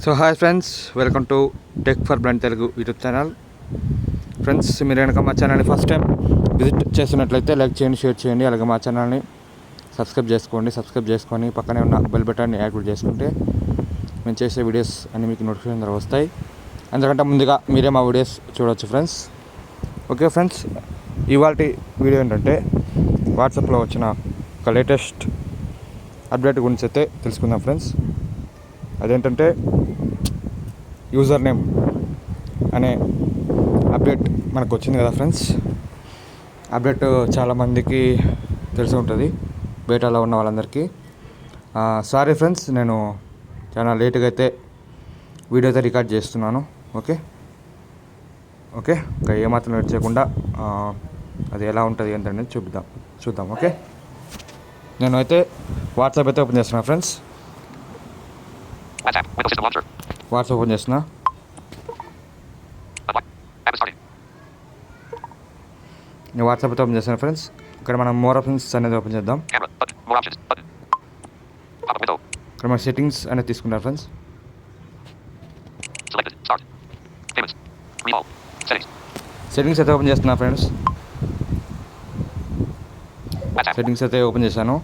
So hi friends, welcome to tech for blind Telugu YouTube channel. Friends, మీరు కనుక మా ఛానల్ని ఫస్ట్ టైం విజిట్ చేస్తున్నట్లయితే లైక్ చేయండి, షేర్ చేయండి. అలాగే మా ఛానల్ని సబ్స్క్రైబ్ చేసుకొని పక్కనే ఉన్న బెల్ బటన్ని యాక్టివేట్ చేసుకుంటే మేము చేసే వీడియోస్ అన్నీ మీకు నోటిఫికేషన్ ద్వారా వస్తాయి. అందుకంటే ముందుగా మీరే మా వీడియోస్ చూడవచ్చు ఫ్రెండ్స్. ఓకే ఫ్రెండ్స్, ఇవాళ వీడియో ఏంటంటే వాట్సాప్లో వచ్చిన ఒక లేటెస్ట్ అప్డేట్ గురించి అయితే తెలుసుకుందాం ఫ్రెండ్స్. అదేంటంటే యూజర్ నేమ్ అనే అప్డేట్ మనకు వచ్చింది కదా ఫ్రెండ్స్. అప్డేట్ చాలామందికి తెలిసి ఉంటుంది, బేటాలో ఉన్న వాళ్ళందరికీ. సారీ ఫ్రెండ్స్, నేను చాలా లేట్గా అయితే వీడియో అయితే రికార్డ్ చేస్తున్నాను. ఓకే ఇంకా ఏమాత్రం లేట్ చేయకుండా అది ఎలా ఉంటుంది ఏంటనేది చూద్దాం. ఓకే, నేను అయితే వాట్సాప్ అయితే ఓపెన్ చేస్తున్నాను ఫ్రెండ్స్. వాట్సాప్ ఓపెన్ చేస్తున్నా. నేను వాట్సాప్ అయితే ఓపెన్ చేస్తాను ఫ్రెండ్స్. ఇక్కడ మనం మోర్ ఆప్షన్స్ అనేది ఓపెన్ చేద్దాం. ఇక్కడ మన సెట్టింగ్స్ అనేది తీసుకుంటాం ఫ్రెండ్స్. సెట్టింగ్స్ అయితే ఓపెన్ చేస్తున్నా ఫ్రెండ్స్. సెట్టింగ్స్ అయితే ఓపెన్ చేశాను.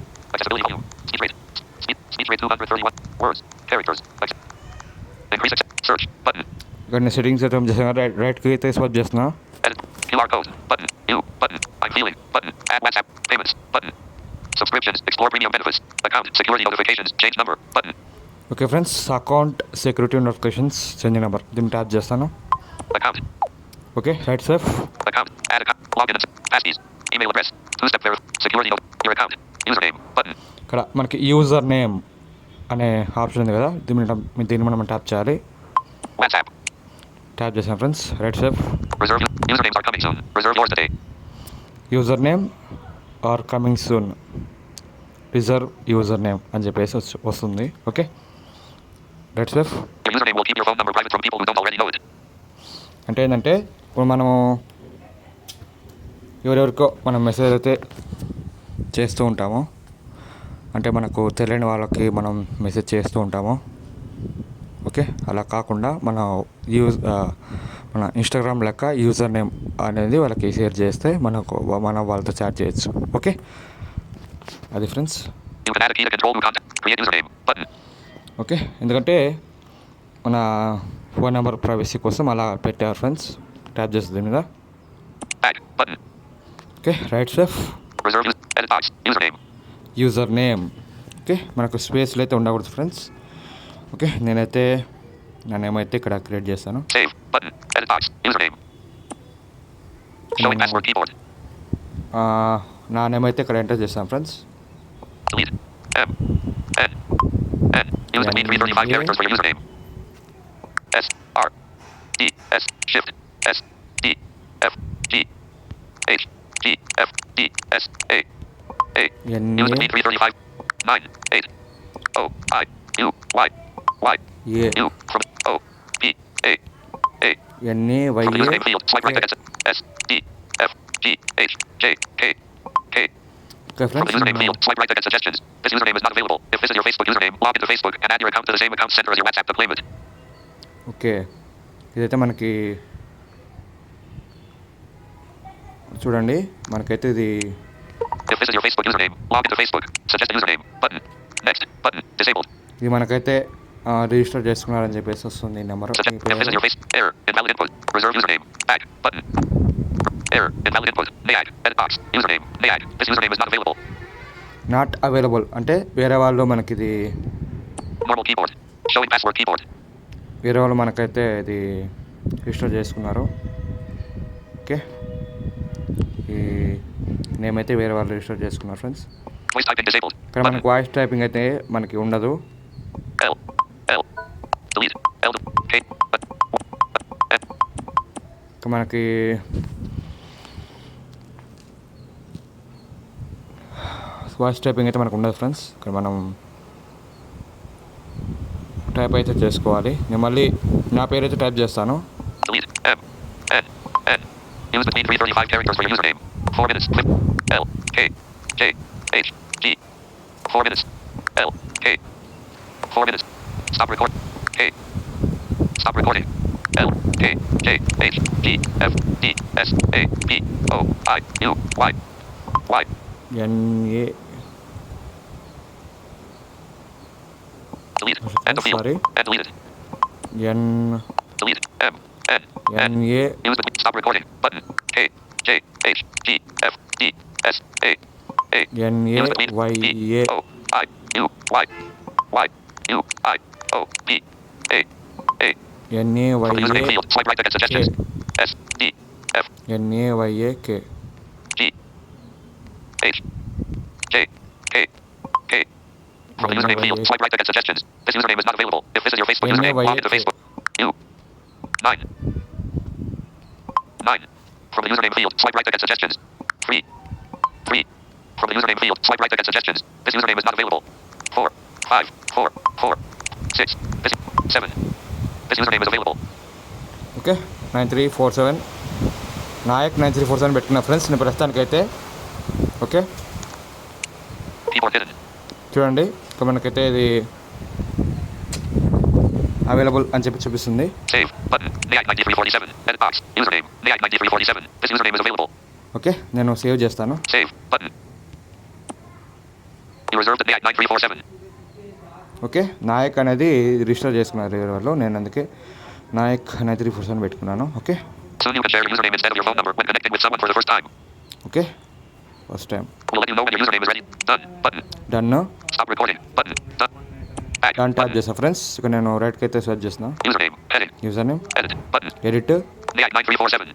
ఇక్కడ నేను సెట్టింగ్స్ అయితే ఓపెన్ చేశాను. రైట్ క్లిక్ అయితే స్వైప్ చేస్తున్నా. QR code button, new button, I'm feeling button, add WhatsApp, payments button, subscriptions, explore premium benefits, account, security notifications, change number button. Okay friends, account security notifications change number దీన్ని tap చేస్తాను. Account, okay, right safe. account, add account, login, passkeys, email address, two-step security your account, username button. ఇక్కడ మనకి user name అనే option ఉంది కదా, దీన్ని మనం tap చేయాలి. WhatsApp, ట్యాప్ చేసాం friends. Right safe. reserve usernames are coming soon. Reserve yours today. User name or coming soon, reserve user name అని చెప్పేసి వస్తుంది. Okay, right safe. Your username will keep your phone number private from people who don't already know it. అంటే ఏంటంటే ఇప్పుడు మనము ఎవరెవరికో మనం message అయితే చేస్తూ ఉంటాము, అంటే మనకు తెలియని వాళ్ళకి మనం మెసేజ్ చేస్తూ ఉంటాము. ఓకే, అలా కాకుండా మన ఇన్స్టాగ్రామ్ లెక్క యూజర్ నేమ్ అనేది వాళ్ళకి షేర్ చేస్తే మనం వాళ్ళతో చాట్ చేయొచ్చు. ఓకే, అది friends. You can add a key to control who contact. Create username button. Okay, ఎందుకంటే మన ఫోన్ నెంబర్ ప్రైవసీ కోసం అలా పెట్టారు ఫ్రెండ్స్. ట్యాప్ చేస్తుంది మీద. Add button. Okay, right safe. Reserve edit box. Username. User name. Okay, మనకు స్పేస్లో అయితే ఉండకూడదు ఫ్రెండ్స్. ఓకే, నేనైతే నా నేమ్ అయితే ఇక్కడ క్రియేట్ చేస్తాను. Save button. Edit box. Username. Showing password keyboard. నా నేమ్ అయితే ఇక్కడ ఎంటర్ చేస్తాను friends. Delete. M. N. N. Use the main 335 characters for your username. S. R. D. S. Shift. S. D. F. G. H. G. F. D. S. A. A. Use the main 335. 9. 8. O. I. U. Y. Y. U. From O. P. A. A. NAYA. From the username field, swipe right against S. D. F. G. H. J. K. K. Okay, From the username field, swipe right against suggestions. This username is not available. If this is your Facebook username, log into Facebook and add your account to the same account center as your WhatsApp to claim it. Okay, ఇదైతే మనకి చూడండి, మనకైతే ఇది If this is your Facebook username, log into Facebook. Suggest a username. Button. Next. Button. Disabled. ఇది మనకైతే register చేసుకున్నారని చెప్పేసి వస్తుంది ఈ number. If this is your face, error. Invalid input. Reserve username. Add. Button. Error. Invalid input. Nayad. Edit box. Username. Nayad. This username is not available. Not available అంటే వేరే వాళ్ళు మనకి ఇది Normal keyboard. Showing password keyboard. వేరే వాళ్ళు మనకైతే ఇది register చేసుకున్నారు. ఓకే, ఈ నేమ్ అయితే వేరే వాళ్ళు రిజిస్టర్ చేసుకున్నారు ఫ్రెండ్స్. Voice typing disabled. ఇక్కడ మనకి వాయిస్ టైపింగ్ అయితే మనకి ఉండదు. L. L. Delete. L. K. N. ఇక మనకి వాయిస్ టైపింగ్ అయితే మనకు ఉండదు ఫ్రెండ్స్. ఇక్కడ మనం టైప్ అయితే చేసుకోవాలి. నేను మళ్ళీ నా పేరు అయితే టైప్ చేస్తాను. Delete. M. N. N. Use between 335 characters for your username. 4 minutes. Clip. L. K. J. H. G. 4 minutes. L. K. 4 minutes. Stop record. K. Stop recording. L K J H G F D S A P O I U Y Y. NA. Delete. End of field. Sorry. And deleted. N. Delete. M N N. NA. Use between. Stop recording. Button. K J H G F D S A A. Use between. B NAYA. O I U Y Y U I O P A A. From the username NAYA. field, swipe right to get suggestions. S D F NAYAK. G H J K K. From the username field, swipe right to get suggestions. This username is not available. If this is your Facebook username, log into Facebook. U 9 9. From the username field, swipe right to get suggestions. 3 3. From the username field, swipe right to get suggestions. This username is not available. 4 5 4 4 6. This 7. This username is available. Okay 9347 Nayak 9347 పెట్టుకున్న friends నేను ప్రస్తుతానికైతే okay Keyboard hidden. చూడండి ఇక మనకైతే ఇది available అని చెప్పి చూపిస్తుంది. Save button. Nayak 9347. Edit box. Username. Nayak 9347. This username is available. Okay నేను సేవ్ చేస్తాను. Save button. You reserved the Nayak 9347. Okay Nayak అనేది రిజిస్టర్ చేసుకున్నారు వేరే వాళ్ళు, నేను అందుకే నాయక్ 9347 పెట్టుకున్నాను. Okay Soon you can share your username instead of your phone number when connecting with someone for the first time. Okay first time We'll let you know when your username is ready. Done button. Done. Stop recording button. Done. Back done tap button. చేస్తాను friends. ఇక నేను రైట్కి అయితే search చేసిన Username. Heading. User name Edit button. Edit Nayak 9347.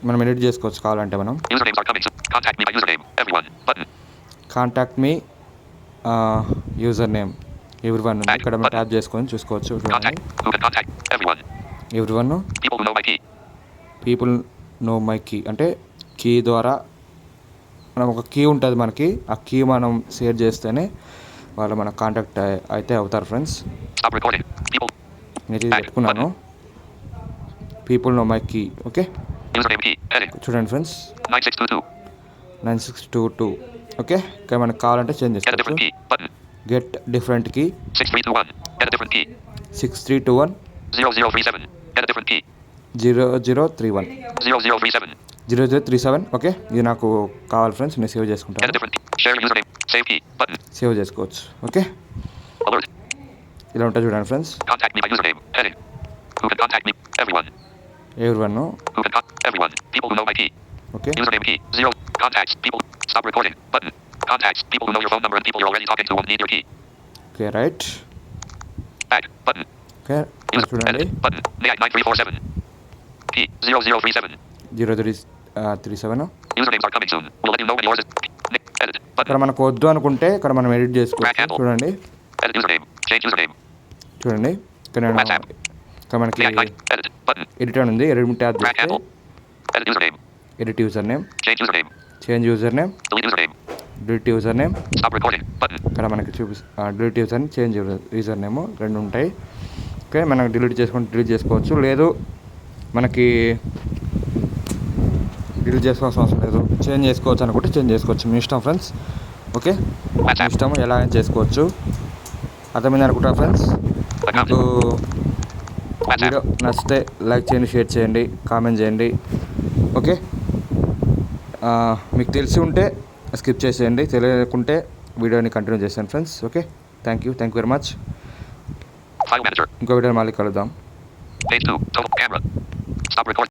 మనం edit చేసుకోవచ్చు కావాలంటే మనం. Usernames are coming. Contact me by username. Everyone button. Contact me user name every one ఉంది ఇక్కడ మనం ట్యాప్ చేసుకొని చూసుకోవచ్చు. Contact. Who can contact? Everyone. Everyone People who know my key. People know my key అంటే key ద్వారా మనం ఒక key ఉంటుంది మనకి, ఆ కీ మనం షేర్ చేస్తేనే వాళ్ళు మన కాంటాక్ట్ అయితే అవుతారు ఫ్రెండ్స్. Stop recording. People. నేను ఇది పెట్టుకున్నాను people know my key. Okay Username key. Heading. చూడండి ఫ్రెండ్స్ 9622. 9622. ఓకే ఇక్కడ మనకు కావాలంటే చేంజ్ Get a different చేసుకోవచ్చు. key. Button. Get different key 6321. Get a different key. 6321 0037. Get a different key. 0031 0037. 0037. Okay ఇది నాకు కావాలి ఫ్రెండ్స్, నేను సేవ్ Get a చేసుకుంటాను. different key. Share your username. Save key. Button. Save చేసుకోవచ్చు. Okay Alert. ఇలా ఉంటుంది చూడండి friends. Contact me by username. Heading. Who can contact me? Everyone. ఎవరి one. Who can contact? Everyone. People who know my key. Okay Username key. 0. Contacts. People. Stop recording. Button. Contacts. People who know your phone number and people you're already talking to won't need your key. Okay right. Back. Button. Okay చూడండి Edit. Button. Nayak 9347. Key. 0037. 0337. Usernames are coming soon. We'll let you know when yours is. Edit. ఇక్కడ Button. మనకు వద్దు అనుకుంటే ఇక్కడ మనం edit చేసుకోవచ్చు. చూడండి Edit username. Change username. చూడండి ఇక్కడ నేను WhatsApp. ఇక్కడ మనకి Nayak 9. Edit. Button. ఎడిట్ అని ఉంది. ఎడిట్ ట్యాప్ Brad చేస్తే handle. Edit username. Edit user name, Change username. Change user name, Delete username. Delete user name. Stop recording. Button. ఇక్కడ మనకి delete user name, change user name రెండు ఉంటాయి. Okay మనం delete చేసుకోవచ్చు, లేదు మనకి డిలీట్ చేసుకోవాల్సిన అవసరం లేదు, చేంజ్ చేసుకోవచ్చు అనుకుంటే చేంజ్ చేసుకోవచ్చు. మీ ఇష్టం ఫ్రెండ్స్. ఓకే మీ WhatsApp. ఇష్టం ఎలా అయినా చేసుకోవచ్చు. అర్థమైంది అనుకుంటా ఫ్రెండ్స్. Account. మీకు WhatsApp. వీడియో నచ్చితే లైక్ చేయండి, షేర్ చేయండి, కామెంట్ చేయండి. ఓకే మీకు తెలిసి ఉంటే స్కిప్ చేసేయండి, తెలియకుంటే వీడియోని కంటిన్యూ చేస్తాను friends. Okay thank you very much. File manager. ఇంకో వీడియో మళ్ళీ కలుద్దాం. Page 2. Total camera. Stop recording.